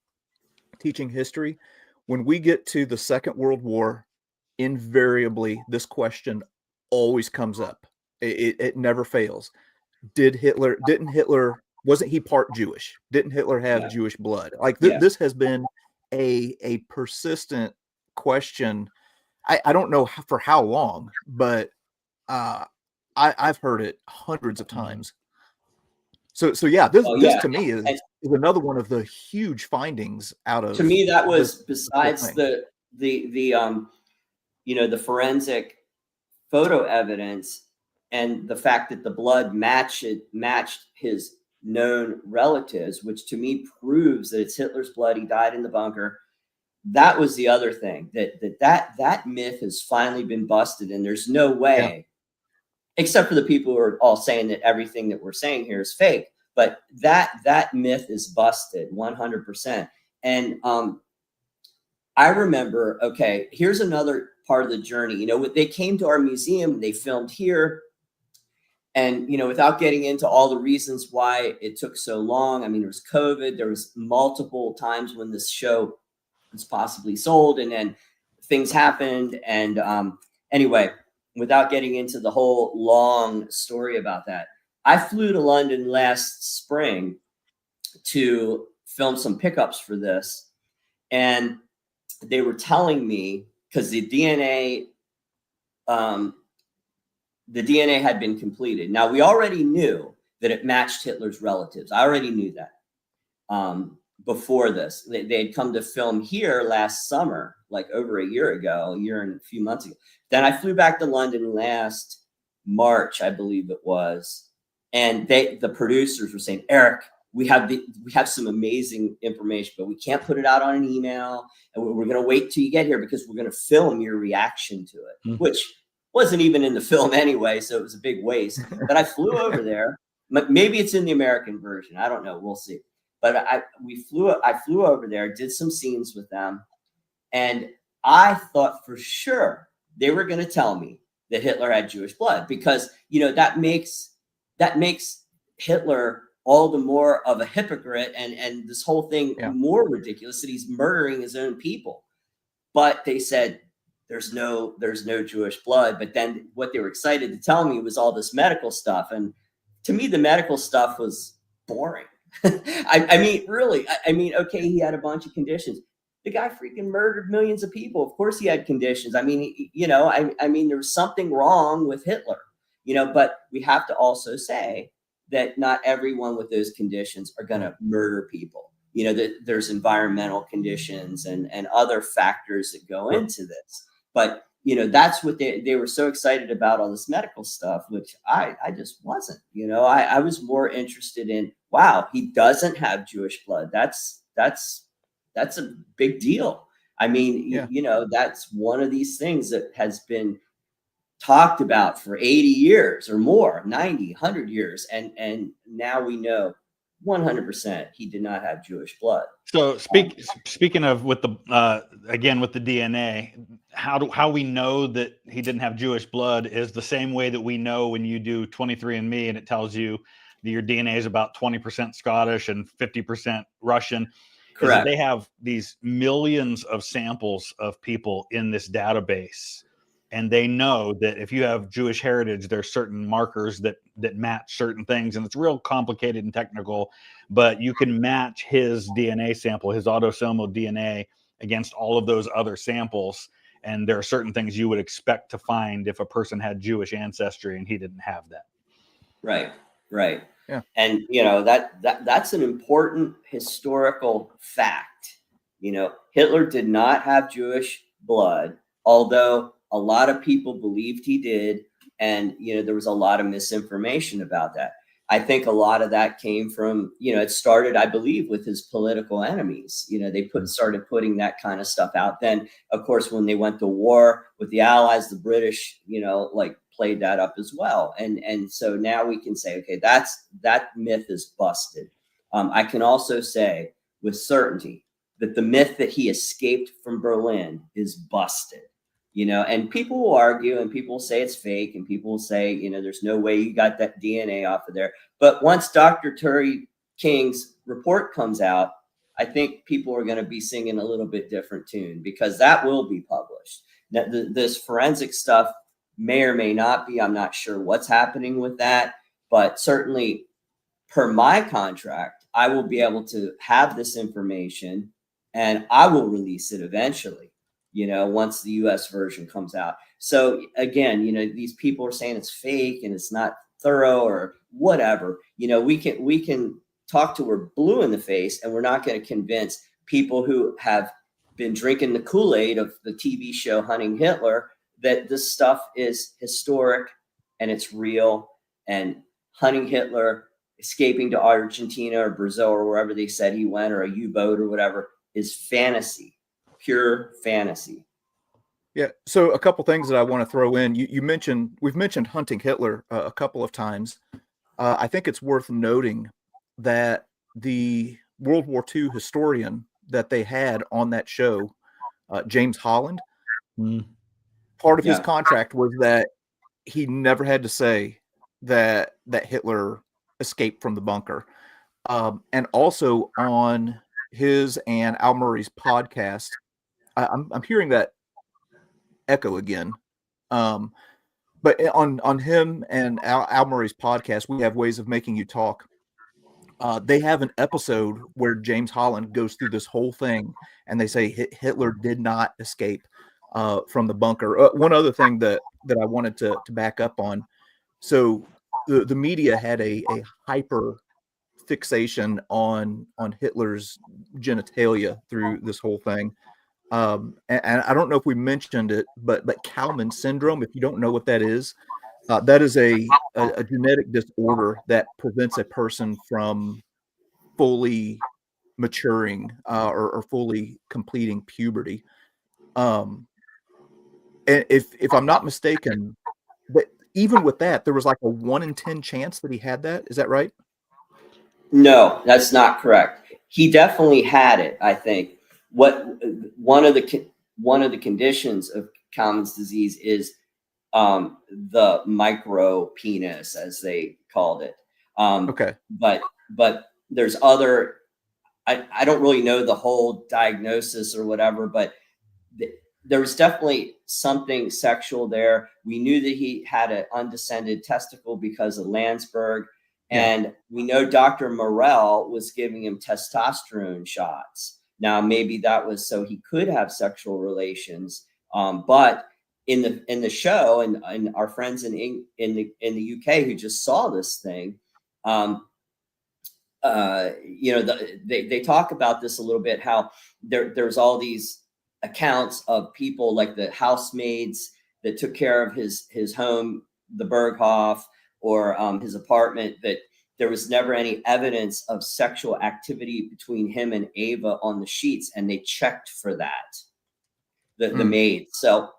[SPEAKER 1] teaching history. When we get to the Second World War, invariably this question always comes up. It never fails. Wasn't he part Jewish? Didn't Hitler have Jewish blood? Like this has been a persistent question. I don't know for how long, but I've heard it hundreds of times. So yeah, this to me is another one of the huge findings out of.
[SPEAKER 3] To me, that was besides the forensic photo evidence and the fact that the blood matched his known relatives, which to me proves that it's Hitler's blood. He died in the bunker. That was the other thing, that myth has finally been busted, and there's no way, except for the people who are all saying that everything that we're saying here is fake. But that myth is busted 100%. And I remember, here's another part of the journey. They came to our museum, they filmed here. And, without getting into all the reasons why it took so long, I mean, there was COVID, there was multiple times when this show was possibly sold, and then things happened. And anyway, without getting into the whole long story about that, I flew to London last spring to film some pickups for this. And they were telling me, because the DNA had been completed. Now, we already knew that it matched Hitler's relatives. I already knew that before this. They had come to film here last summer, like over a year and a few months ago. Then I flew back to London last March, I believe it was. And the producers were saying, Erik, we have some amazing information, but we can't put it out on an email. And we're going to wait till you get here because we're going to film your reaction to it, which wasn't even in the film anyway. So it was a big waste. But I flew over there. Maybe it's in the American version. I don't know. We'll see. But I flew over there, did some scenes with them. And I thought for sure they were going to tell me that Hitler had Jewish blood, because, that makes Hitler all the more of a hypocrite, and this whole thing more ridiculous, that he's murdering his own people. But they said there's no Jewish blood. But then what they were excited to tell me was all this medical stuff. And to me, the medical stuff was boring. I mean, really, I mean, okay, he had a bunch of conditions. The guy freaking murdered millions of people. Of course he had conditions. I mean, you know, I mean, there was something wrong with Hitler, you know, but we have to also say that not everyone with those conditions are going to murder people. You know, that there's environmental conditions and other factors that go into this. But, you know, that's what they were so excited about, all this medical stuff, which I just wasn't. You know, I was more interested in, wow, he doesn't have Jewish blood. That's a big deal. I mean,
[SPEAKER 1] Yeah.
[SPEAKER 3] you know, that's one of these things that has been talked about for 80 years or more, 90, 100 years. And now we know 100% he did not have Jewish blood.
[SPEAKER 2] So speaking of with the again with the DNA, how we know that he didn't have Jewish blood is the same way that we know when you do 23andMe and it tells you that your DNA is about 20% Scottish and 50% Russian. Is that
[SPEAKER 3] Correct.
[SPEAKER 2] they have these millions of samples of people in this database, and they know that if you have Jewish heritage, there's certain markers that match certain things, and it's real complicated and technical, but you can match his DNA sample, his autosomal DNA, against all of those other samples, and there are certain things you would expect to find if a person had Jewish ancestry and he didn't have that.
[SPEAKER 3] Right. Right.
[SPEAKER 1] Yeah.
[SPEAKER 3] And you know, that's an important historical fact. You know, Hitler did not have Jewish blood, although a lot of people believed he did. And, you know, there was a lot of misinformation about that. I think a lot of that came from, you know, it started, I believe, with his political enemies. You know, they started putting that kind of stuff out. Then, of course, when they went to war with the Allies, the British, you know, like played that up as well. And so now we can say, okay, that myth is busted. I can also say with certainty that the myth that he escaped from Berlin is busted. You know, and people will argue and people will say it's fake and people will say, you know, there's no way you got that DNA off of there. But once Dr. Terry King's report comes out, I think people are going to be singing a little bit different tune, because that will be published. Now, this forensic stuff may or may not be. I'm not sure what's happening with that, but certainly per my contract, I will be able to have this information and I will release it eventually, you know, once the US version comes out. So again, you know, these people are saying it's fake and it's not thorough or whatever. You know, we can talk till we're blue in the face, and we're not going to convince people who have been drinking the Kool-Aid of the TV show Hunting Hitler that this stuff is historic and it's real. And Hunting Hitler, escaping to Argentina or Brazil or wherever they said he went, or a U-boat or whatever, is fantasy, pure fantasy.
[SPEAKER 1] Yeah. So a couple things that I want to throw in. We've mentioned Hunting Hitler a couple of times. I think it's worth noting that the World War II historian that they had on that show, James Holland, part of his contract was that he never had to say that Hitler escaped from the bunker. And also on his and Al Murray's podcast, I'm hearing that echo again. But on him and Al Murray's podcast, We Have Ways of Making You Talk. They have an episode where James Holland goes through this whole thing, and they say Hitler did not escape from the bunker. One other thing that I wanted to back up on. So the media had a hyper fixation on Hitler's genitalia through this whole thing. And I don't know if we mentioned it, but Kalman syndrome, if you don't know what that is a genetic disorder that prevents a person from fully maturing or fully completing puberty. And if I'm not mistaken, but even with that, there was like a 1 in 10 chance that he had that. Is that right?
[SPEAKER 3] No, that's not correct. He definitely had it, I think. One of the conditions of Kalman's disease is the micro penis, as they called it.
[SPEAKER 1] Okay.
[SPEAKER 3] But there's other, I don't really know the whole diagnosis or whatever, but there was definitely something sexual there. We knew that he had an undescended testicle because of Landsberg. And we know Dr. Morell was giving him testosterone shots. Now, maybe that was so he could have sexual relations. But in the show, and our friends in the UK who just saw this thing, they talk about this a little bit, how there's all these accounts of people like the housemaids that took care of his home, the Berghoff, or his apartment, that there was never any evidence of sexual activity between him and Ava on the sheets, and they checked for that, the maid. So,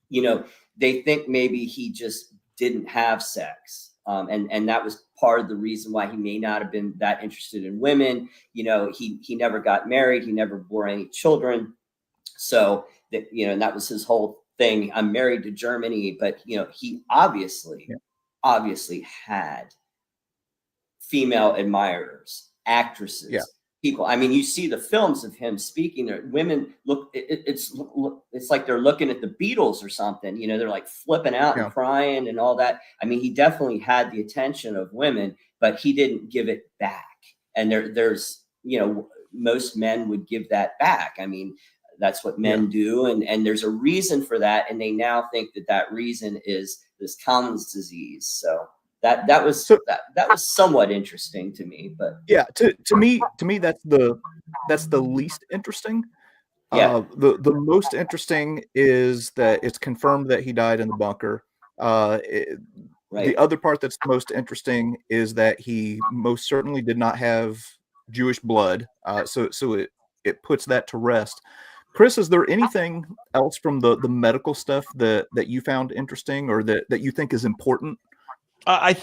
[SPEAKER 3] they think maybe he just didn't have sex. And that was part of the reason why he may not have been that interested in women. He never got married. He never bore any children. So that, and that was his whole thing. I'm married to Germany, but, he obviously had female admirers, actresses, people. I mean, you see the films of him speaking there. Women look, it's like they're looking at the Beatles or something. They're like flipping out and crying and all that. I mean, he definitely had the attention of women, but he didn't give it back. And there's, most men would give that back. I mean, that's what men do. And there's a reason for that. And they now think that reason is this Commons disease. So that was somewhat interesting to me, but
[SPEAKER 1] to me that's the least interesting. The most interesting is that it's confirmed that he died in the bunker. The other part that's most interesting is that he most certainly did not have Jewish blood. So it puts that to rest. Chris, is there anything else from the medical stuff that you found interesting, or that you think is important?
[SPEAKER 2] I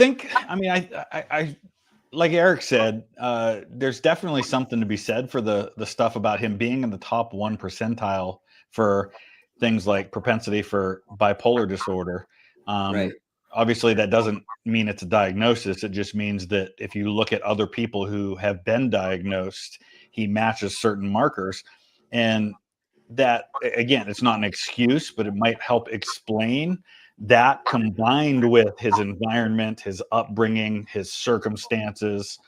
[SPEAKER 2] like Erik said, there's definitely something to be said for the stuff about him being in the top 1 percentile for things like propensity for bipolar disorder. Obviously, that doesn't mean it's a diagnosis. It just means that if you look at other people who have been diagnosed, he matches certain markers. And that, again, it's not an excuse, but it might help explain that, combined with his environment, his upbringing, his circumstances,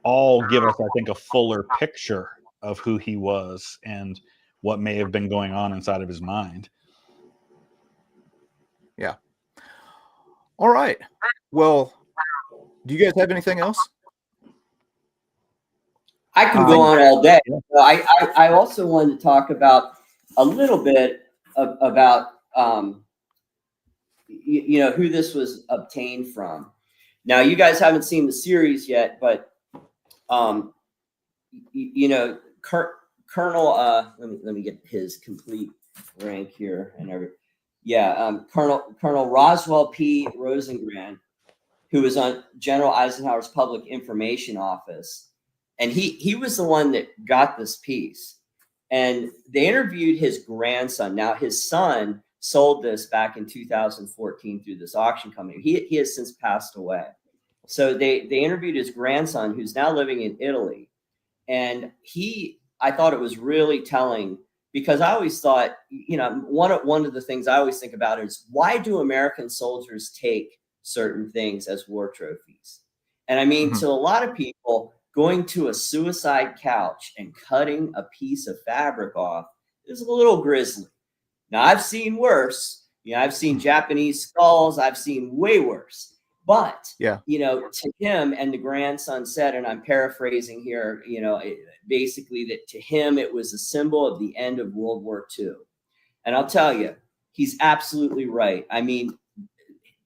[SPEAKER 2] all give us, I think, a fuller picture of who he was and what may have been going on inside of his mind.
[SPEAKER 1] Yeah. All right. Well, do you guys have anything else?
[SPEAKER 3] I can go on all day. I also wanted to talk about a little bit about who this was obtained from. Now, you guys haven't seen the series yet, but Colonel, let me get his complete rank here and everything. Colonel Roswell P. Rosengren, who was on General Eisenhower's Public Information Office, and he was the one that got this piece. And they interviewed his grandson. Now, his son sold this back in 2014 through this auction company. He has since passed away. So they interviewed his grandson, who's now living in Italy. And I thought it was really telling, because I always thought, one of the things I always think about is, why do American soldiers take certain things as war trophies? And I mean, to a lot of people, going to a suicide couch and cutting a piece of fabric off is a little grisly. Now, I've seen worse. I've seen Japanese skulls. I've seen way worse. But, to him, and the grandson said, and I'm paraphrasing here, basically that to him, it was a symbol of the end of World War II. And I'll tell you, he's absolutely right. I mean,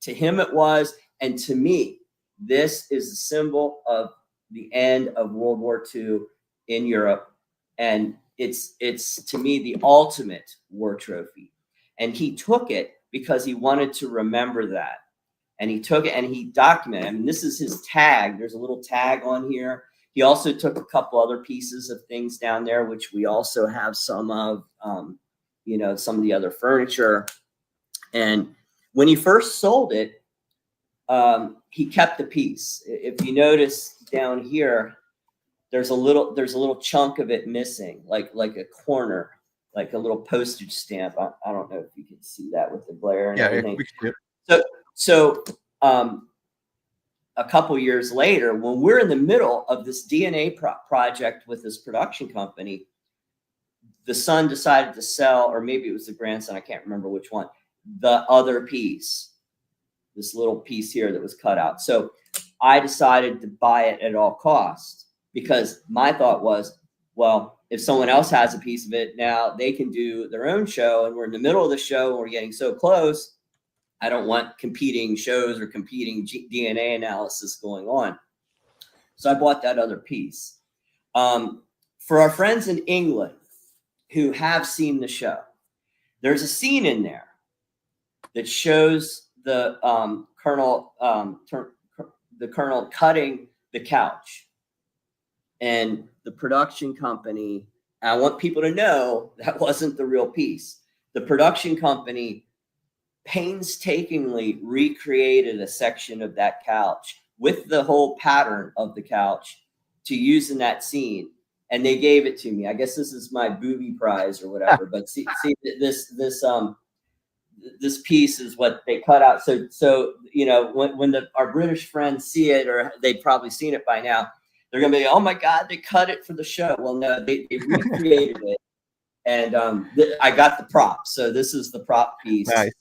[SPEAKER 3] to him it was, and to me, this is a symbol of the end of World War II in Europe. And it's to me the ultimate war trophy. And he took it because he wanted to remember that. And he took it and he documented. I mean, this is his tag. There's a little tag on here. He also took a couple other pieces of things down there, which we also have some of, some of the other furniture. And when he first sold it, he kept the piece. If you notice down here, there's a little chunk of it missing, like a corner, like a little postage stamp. I don't know if you can see that with the glare and everything.
[SPEAKER 1] We can see it.
[SPEAKER 3] So a couple years later, when we're in the middle of this DNA project with this production company, the son decided to sell, or maybe it was the grandson, I can't remember which one, the other piece, this little piece here that was cut out. So I decided to buy it at all costs, because my thought was, well, if someone else has a piece of it, now they can do their own show, and we're in the middle of the show and we're getting so close. I don't want competing shows or competing DNA analysis going on. So I bought that other piece. For our friends in England who have seen the show, there's a scene in there that shows the colonel cutting the couch, and the production company. I want people to know that wasn't the real piece. The production company painstakingly recreated a section of that couch with the whole pattern of the couch to use in that scene, and they gave it to me. I guess this is my booby prize or whatever. But see this piece is what they cut out. So you know, when our British friends see it, or they've probably seen it by now, they're gonna be, oh my God, they cut it for the show. Well, no, they recreated it, and I got the prop. So this is the prop piece.
[SPEAKER 1] Nice.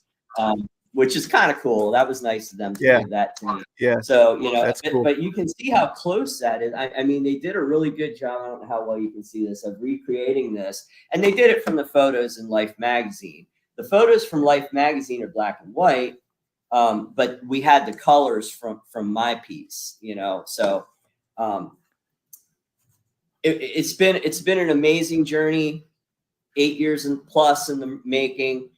[SPEAKER 3] Which is kind of cool. That was nice of them to give that to me.
[SPEAKER 1] Yeah.
[SPEAKER 3] So, you know,
[SPEAKER 1] that's cool.
[SPEAKER 3] but you can see how close that is. I mean, they did a really good job. I don't know how well you can see this, of recreating this. And they did it from the photos in Life magazine. The photos from Life magazine are black and white, but we had the colors from my piece, you know. So it's been an amazing journey, 8 years and plus in the making.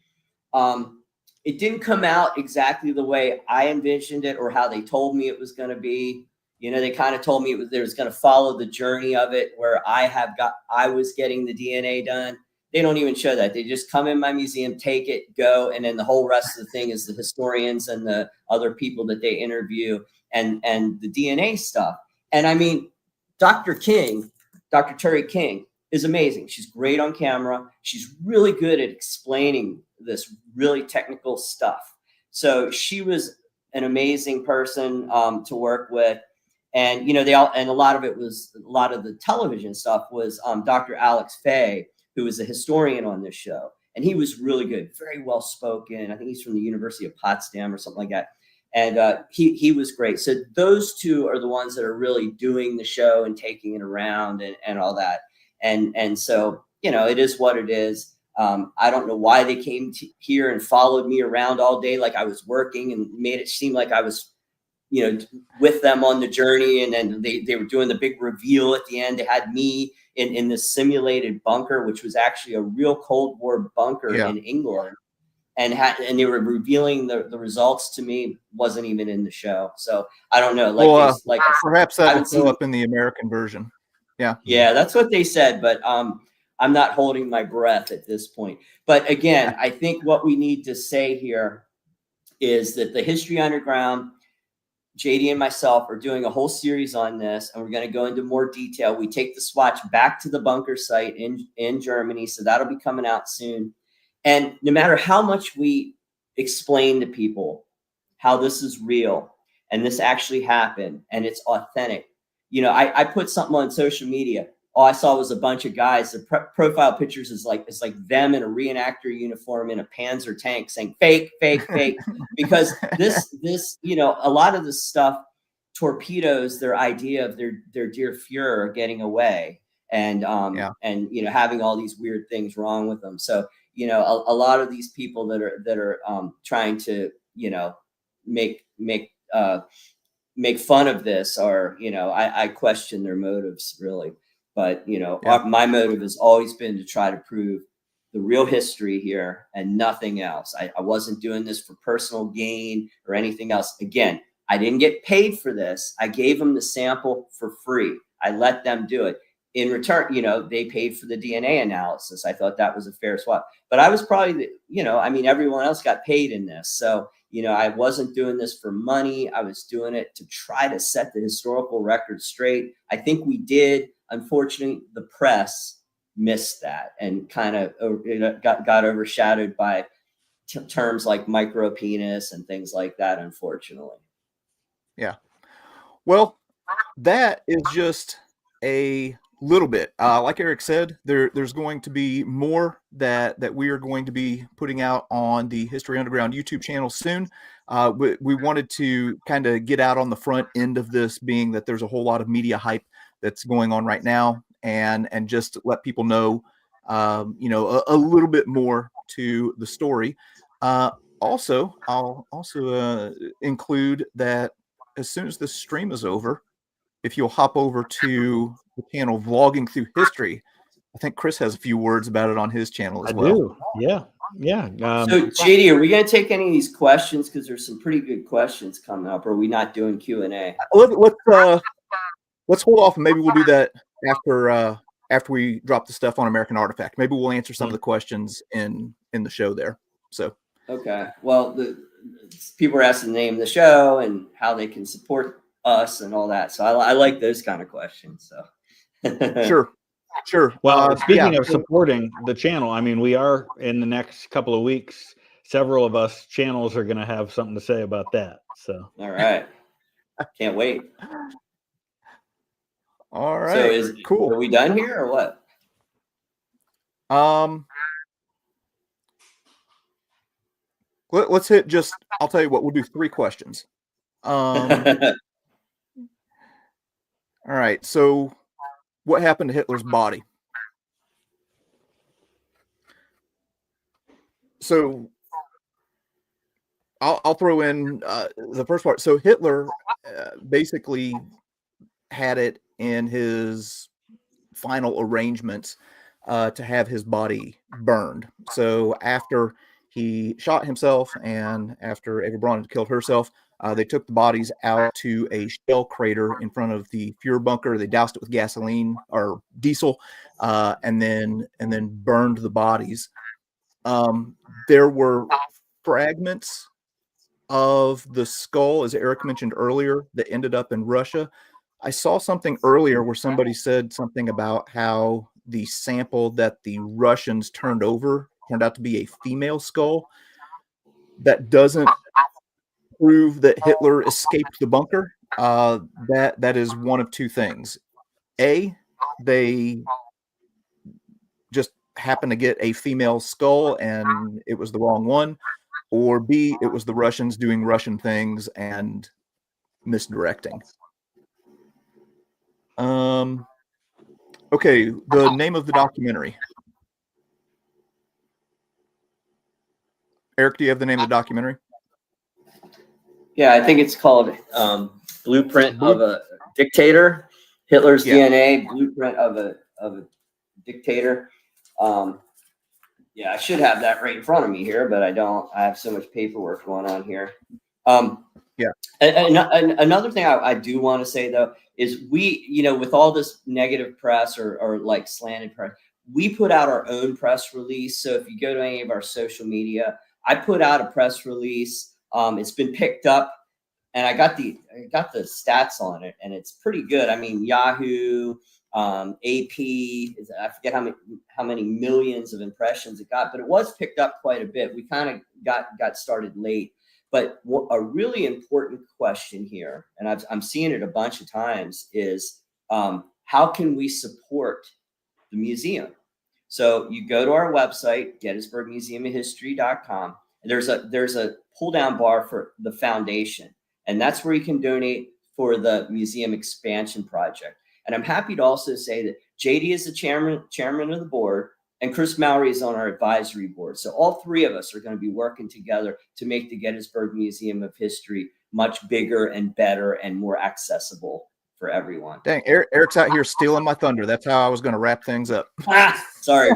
[SPEAKER 3] It didn't come out exactly the way I envisioned it, or how they told me it was going to be. You know, they kind of told me it was going to follow the journey of it, where I was getting the DNA done. They don't even show that. They just come in my museum, take it, go, and then the whole rest of the thing is the historians and the other people that they interview and the DNA stuff. And I mean, Dr. Terry King is amazing. She's great on camera. She's really good at explaining this really technical stuff. So she was an amazing person to work with. And, you know, a lot of the television stuff was Dr. Alex Fay, who was a historian on this show. And he was really good, very well spoken. I think he's from the University of Potsdam or something like that. And he was great. So those two are the ones that are really doing the show and taking it around and all that. And so, you know, it is what it is. I don't know why they came here and followed me around all day like I was working, and made it seem like I was, you know, with them on the journey. And then they were doing the big reveal at the end. They had me in this simulated bunker, which was actually a real Cold War bunker in England. And they were revealing the results to me. Wasn't even in the show. So I don't know.
[SPEAKER 1] Perhaps that will show up in the American version. Yeah,
[SPEAKER 3] that's what they said, but I'm not holding my breath at this point. But again, I think what we need to say here is that the History Underground, JD and myself are doing a whole series on this, and we're going to go into more detail. We take the swatch back to the bunker site in Germany, so that'll be coming out soon. And no matter how much we explain to people how this is real and this actually happened and it's authentic, you know, I put something on social media. All I saw was a bunch of guys. The profile pictures is like, it's like them in a reenactor uniform in a Panzer tank saying fake, fake, fake. Because this, you know, a lot of this stuff torpedoes their idea of their dear Fuhrer getting away and you know, having all these weird things wrong with them. So, you know, a lot of these people that are trying to, you know, make fun of this are, you know, I question their motives really. But, you know, my motive has always been to try to prove the real history here and nothing else. I wasn't doing this for personal gain or anything else. Again, I didn't get paid for this. I gave them the sample for free. I let them do it. In return, you know, they paid for the DNA analysis. I thought that was a fair swap. But I was probably, you know, I mean, everyone else got paid in this. So, you know, I wasn't doing this for money. I was doing it to try to set the historical record straight. I think we did. Unfortunately, the press missed that and kind of got overshadowed by terms like micro penis and things like that, unfortunately.
[SPEAKER 1] Yeah. Well, that is just a little bit. Like Erik said, there's going to be more that we are going to be putting out on the History Underground YouTube channel soon. We wanted to kind of get out on the front end of this, being that there's a whole lot of media hype that's going on right now, and just let people know, a little bit more to the story. Also, I'll also include that as soon as this stream is over, if you'll hop over to the channel Vlogging Through History, I think Chris has a few words about it on his channel as well.
[SPEAKER 2] I do. Yeah.
[SPEAKER 3] So JD, are we going to take any of these questions? Because there's some pretty good questions coming up. Or are we not doing Q&A?
[SPEAKER 1] Let's hold off, and maybe we'll do that after we drop the stuff on American Artifact. Maybe we'll answer some of the questions in the show there. So
[SPEAKER 3] okay. Well, the people are asking the name of the show and how they can support us and all that. So I like those kind of questions. So
[SPEAKER 1] sure.
[SPEAKER 2] Well, speaking of supporting the channel, I mean, we are in the next couple of weeks, several of us channels are going to have something to say about that. So
[SPEAKER 3] all right, can't wait.
[SPEAKER 1] All right,
[SPEAKER 3] so
[SPEAKER 1] cool.
[SPEAKER 3] Are we done here or what?
[SPEAKER 1] Let's hit just, I'll tell you what, we'll do 3 questions. All right, so what happened to Hitler's body? So I'll throw in the first part. So Hitler basically had it in his final arrangements to have his body burned. So after he shot himself and after Eva Braun had killed herself, they took the bodies out to a shell crater in front of the Fuhrer bunker. They doused it with gasoline or diesel, and then burned the bodies. There were fragments of the skull, as Erik mentioned earlier, that ended up in Russia. I saw something earlier where somebody said something about how the sample that the Russians turned over turned out to be a female skull. That doesn't prove that Hitler escaped the bunker. That is one of 2 things. A, they just happened to get a female skull and it was the wrong one, or B, it was the Russians doing Russian things and misdirecting. Okay, the name of the documentary. Erik, do you have the name of the documentary?
[SPEAKER 3] Yeah, I think it's called Blueprint of a Dictator, Hitler's DNA, Blueprint of a Dictator. Yeah, I should have that right in front of me here, but I don't. I have so much paperwork going on here. Another thing I do want to say, though, is we, with all this negative press or like slanted press, we put out our own press release. So if you go to any of our social media, I put out a press release. It's been picked up, and I got the stats on it, and it's pretty good. I mean, Yahoo, AP, I forget how many millions of impressions it got, but it was picked up quite a bit. We kind of got started late. But a really important question here, and I'm seeing it a bunch of times, is how can we support the museum? So you go to our website, Gettysburg Museum of History.com, and there's a pull down bar for the foundation, and that's where you can donate for the museum expansion project. And I'm happy to also say that JD is the chairman of the board, and Chris Mowry is on our advisory board. So all 3 of us are going to be working together to make the Gettysburg Museum of History much bigger and better and more accessible for everyone.
[SPEAKER 1] Dang, Erik's out here stealing my thunder. That's how I was going to wrap things up.
[SPEAKER 3] Sorry.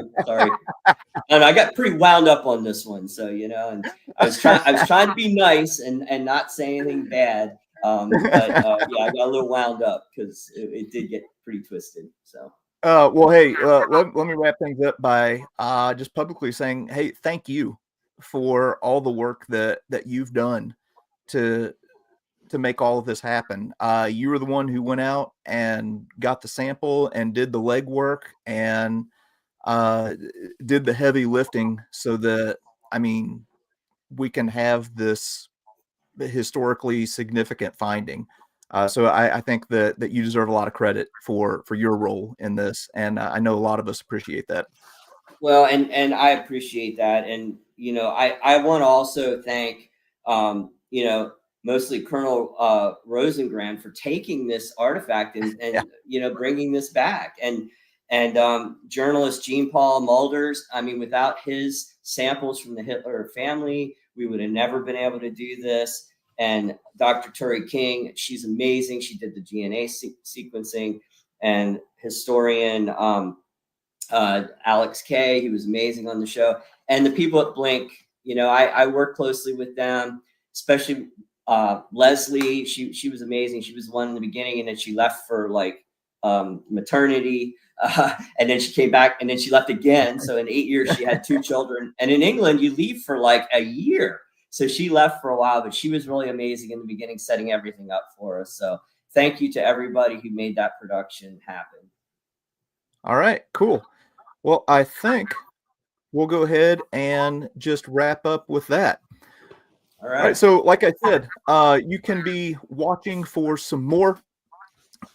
[SPEAKER 3] And I got pretty wound up on this one. So, and I was trying to be nice and not say anything bad. I got a little wound up because it did get pretty twisted. So.
[SPEAKER 1] Well, hey, let me wrap things up by just publicly saying, hey, thank you for all the work that you've done to make all of this happen. You were the one who went out and got the sample and did the legwork and did the heavy lifting so that, we can have this historically significant finding. So I think that you deserve a lot of credit for your role in this, and I know a lot of us appreciate that.
[SPEAKER 3] Well, and I appreciate that, and I want to also thank mostly Colonel Rosengren for taking this artifact and
[SPEAKER 1] Yeah.
[SPEAKER 3] bringing this back, and journalist Jean Paul Mulders. I mean, without his samples from the Hitler family, we would have never been able to do this. And Dr. Turi King, she's amazing. She did the DNA sequencing, and historian Alex Kay, he was amazing on the show, and the people at Blink. I work closely with them, especially Leslie. She was amazing. She was the one in the beginning, and then she left for like maternity, and then she came back, and then she left again. So in 8 years, she had 2 children. And in England, you leave for like a year. So she left for a while, but she was really amazing in the beginning, setting everything up for us. So thank you to everybody who made that production happen.
[SPEAKER 1] All right, cool. Well, I think we'll go ahead and just wrap up with that.
[SPEAKER 3] All
[SPEAKER 1] All right. So like I said, you can be watching for some more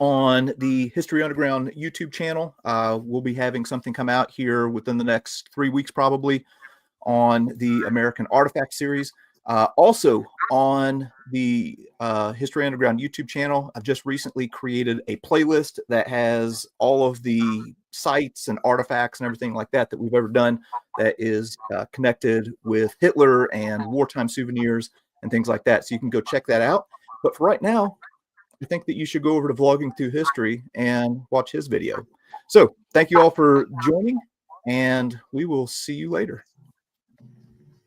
[SPEAKER 1] on the History Underground YouTube channel. We'll be having something come out here within the next 3 weeks, probably, on the American Artifact series. Also on the History Underground YouTube channel, I've just recently created a playlist that has all of the sites and artifacts and everything like that we've ever done that is connected with Hitler and wartime souvenirs and things like that. So you can go check that out. But for right now, I think that you should go over to Vlogging Through History and watch his video. So thank you all for joining, and we will see you later.